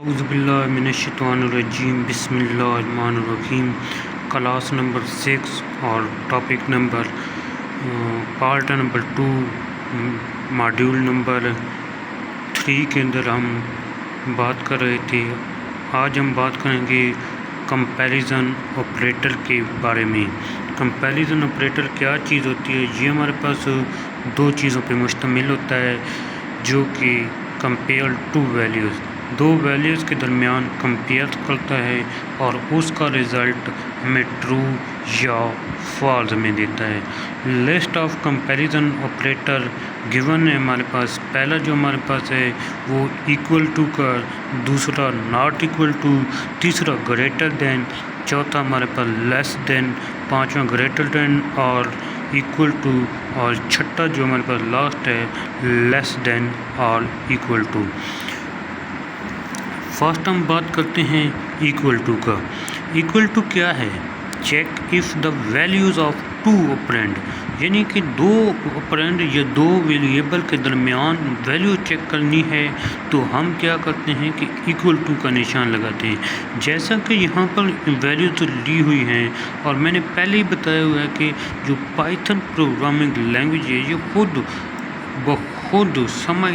उज़बिल्लाहिमिनश्शैतानिर्रजीम बिस्मिल्लाहिर्रहमानिर्रहीम। Class number 6 और topic number part number 2 module number 3 के अंदर हम बात कर रहे थे। आज हम बात करेंगे कंपैरिजन ऑपरेटर के बारे में। कंपैरिजन ऑपरेटर क्या चीज़ होती है? ये हमारे पास दो चीज़ों पे मुश्तमिल होता है, जो कि कंपेयर टू वैल्यूज़, दो वैल्यूज़ के दरमियान कंपेयर करता है और उसका रिज़ल्ट हमें ट्रू या फॉल्स में देता है। List of comparison operator given है हमारे पास। पहला जो हमारे पास है वो इक्वल टू का, दूसरा नॉट इक्वल टू, तीसरा ग्रेटर देन, चौथा हमारे पास लेस देन, पांचवा ग्रेटर देन और इक्वल टू, और छठा जो हमारे पास लास्ट है लेस देन और इक्वल टू। फर्स्ट हम बात करते हैं इक्वल टू का। इक्वल टू क्या है? Check if the values of two operand, यानी कि दो ऑपरेंड या दो वेरिएबल के दरमियान वैल्यू चेक करनी है तो हम क्या करते हैं कि इक्वल टू का निशान लगाते हैं। जैसा कि यहाँ पर वैल्यू तो ली हुई हैं और मैंने पहले ही बताया हुआ है कि जो पाइथन प्रोग्रामिंग लैंग्वेज है ये खुद खुद समझ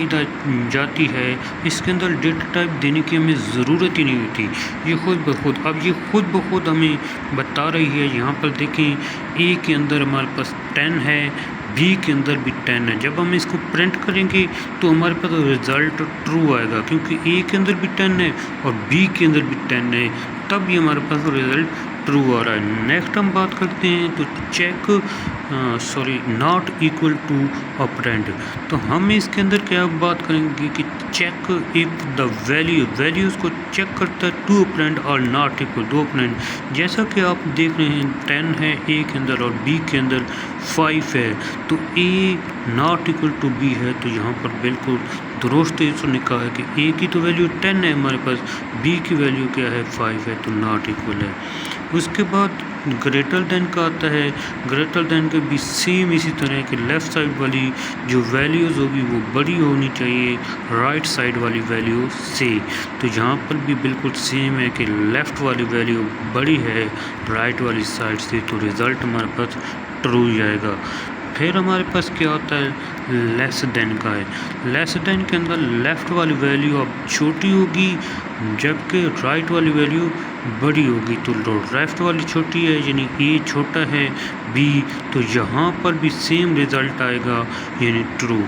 जाती है। इसके अंदर डेटा टाइप देने की हमें ज़रूरत ही नहीं होती, ये खुद ब खुद अब ये खुद ब खुद हमें बता रही है। यहाँ पर देखें, ए के अंदर हमारे पास 10 है, बी के अंदर भी 10 है। जब हम इसको प्रिंट करेंगे तो हमारे पास रिज़ल्ट ट्रू आएगा, क्योंकि ए के अंदर भी 10 है और बी के अंदर भी 10 है, तब ये हमारे पास रिज़ल्ट ट्रू आ रहा है। नेक्स्ट हम बात करते हैं तो check not equal to operand. तो हम इसके अंदर क्या बात करेंगे कि चेक इफ़ द वैल्यूज़ को चेक करता है टू ऑपरेंड और नॉट इक्वल दो ऑपरेंड। जैसा कि आप देख रहे हैं 10 है ए के अंदर और बी के अंदर 5 है, तो ए नॉट इक्वल टू बी है, तो यहाँ पर बिल्कुल दुरुस्त इसने कहा है कि ए की तो वैल्यू 10 है हमारे पास, बी की वैल्यू क्या है 5 है, तो नॉट इक्वल है। उसके बाद ग्रेटर देन का आता है। ग्रेटर देन के भी सेम इसी तरह कि लेफ़्ट साइड वाली जो वैल्यूज़ होगी वो बड़ी होनी चाहिए राइट साइड वाली वैल्यू से। तो यहाँ पर भी बिल्कुल सेम है कि लेफ़्ट वाली वैल्यू बड़ी है राइट वाली साइड से, तो रिज़ल्ट हमारे पास ट्रू जाएगा। फिर हमारे पास क्या होता है लेस देन का है। लेस देन के अंदर लेफ़्ट वाली वैल्यू अब छोटी होगी जबकि राइट वाली वैल्यू बड़ी होगी। तो लेफ़्ट वाली छोटी है यानी ए छोटा है बी, तो यहाँ पर भी सेम रिज़ल्ट आएगा यानी true.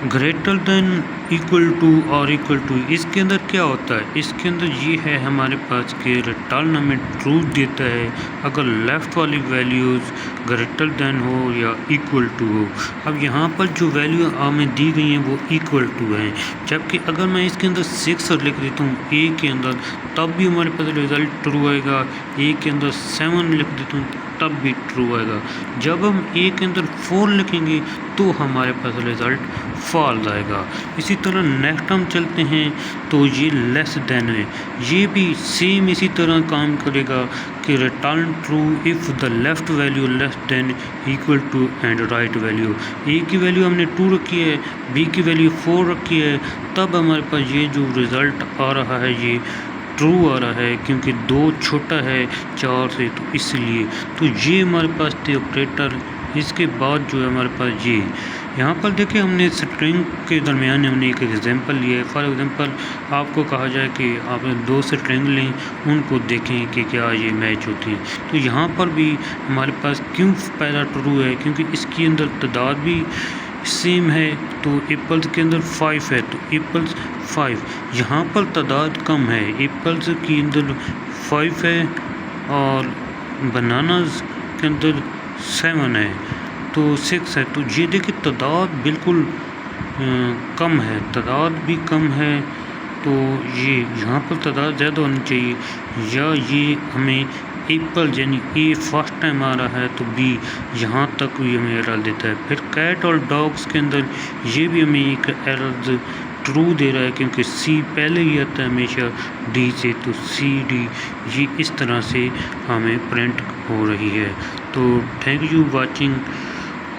Greater than equal to और इक्वल टू, इसके अंदर क्या होता है? इसके अंदर ये है हमारे पास कि रिटर्न हमें ट्रू देता है अगर लेफ़्ट वाली वैल्यूज़ ग्रेटर देन हो या इक्वल टू हो। अब यहाँ पर जो वैल्यू हमें दी गई हैं वो इक्वल टू है, जबकि अगर मैं इसके अंदर 6 लिख देता हूँ ए के अंदर तब भी हमारे पास रिज़ल्ट ट्रू आएगा। ए के अंदर 7 लिख देता हूँ तब भी ट्रू आएगा। जब हम ए के अंदर 4 लिखेंगे तो हमारे पास रिज़ल्ट फॉल्स आएगा। इसी तरह नेक्स्ट हम चलते हैं तो ये लेस देन है, ये भी सेम इसी तरह काम करेगा कि return true if the left value less than equal to and right value. A की वैल्यू हमने 2 रखी है, बी की वैल्यू 4 रखी है, तब हमारे पास ये जो रिज़ल्ट आ रहा है ये ट्रू आ रहा है, क्योंकि 2 छोटा है 4 से, तो इसलिए तो ये हमारे पास थे ऑपरेटर। इसके बाद जो है हमारे पास ये यहाँ पर देखिए हमने स्ट्रिंग के दरमियान हमने एक एग्जांपल लिया है। फॉर एग्जांपल आपको कहा जाए कि आप 2 स्ट्रिंग लें, उनको देखें कि क्या ये मैच होती है। तो यहाँ पर भी हमारे पास क्यों पहला ट्रू है? क्योंकि इसके अंदर तादाद भी सेम है, तो एप्पल्स के अंदर 5 है तो एप्पल्स 5। यहाँ पर तादाद कम है, एप्पल्स के अंदर 5 है और बनानास के अंदर 7 है तो 6 है। तो ये देखिए तादाद बिल्कुल कम है, तादाद भी कम है, तो ये यहाँ पर तादाद ज़्यादा होनी चाहिए, या ये हमें एप्पल यानी ए फर्स्ट टाइम आ रहा है तो बी यहाँ तक भी हमें एरर देता है। फिर कैट और डॉग्स के अंदर ये भी हमें एक एरर ट्रू दे रहा है, क्योंकि सी पहले ही आता है हमेशा डी से, तो सी डी ये इस तरह से हमें प्रिंट हो रही है। तो थैंक यू वाचिंग।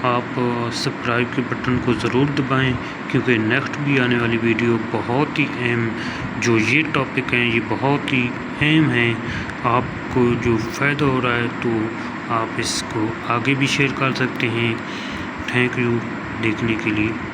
आप सब्सक्राइब के बटन को ज़रूर दबाएं क्योंकि नेक्स्ट भी आने वाली वीडियो बहुत ही अहम, जो ये टॉपिक हैं ये बहुत ही अहम हैं। आपको जो फ़ायदा हो रहा है तो आप इसको आगे भी शेयर कर सकते हैं। थैंक यू देखने के लिए।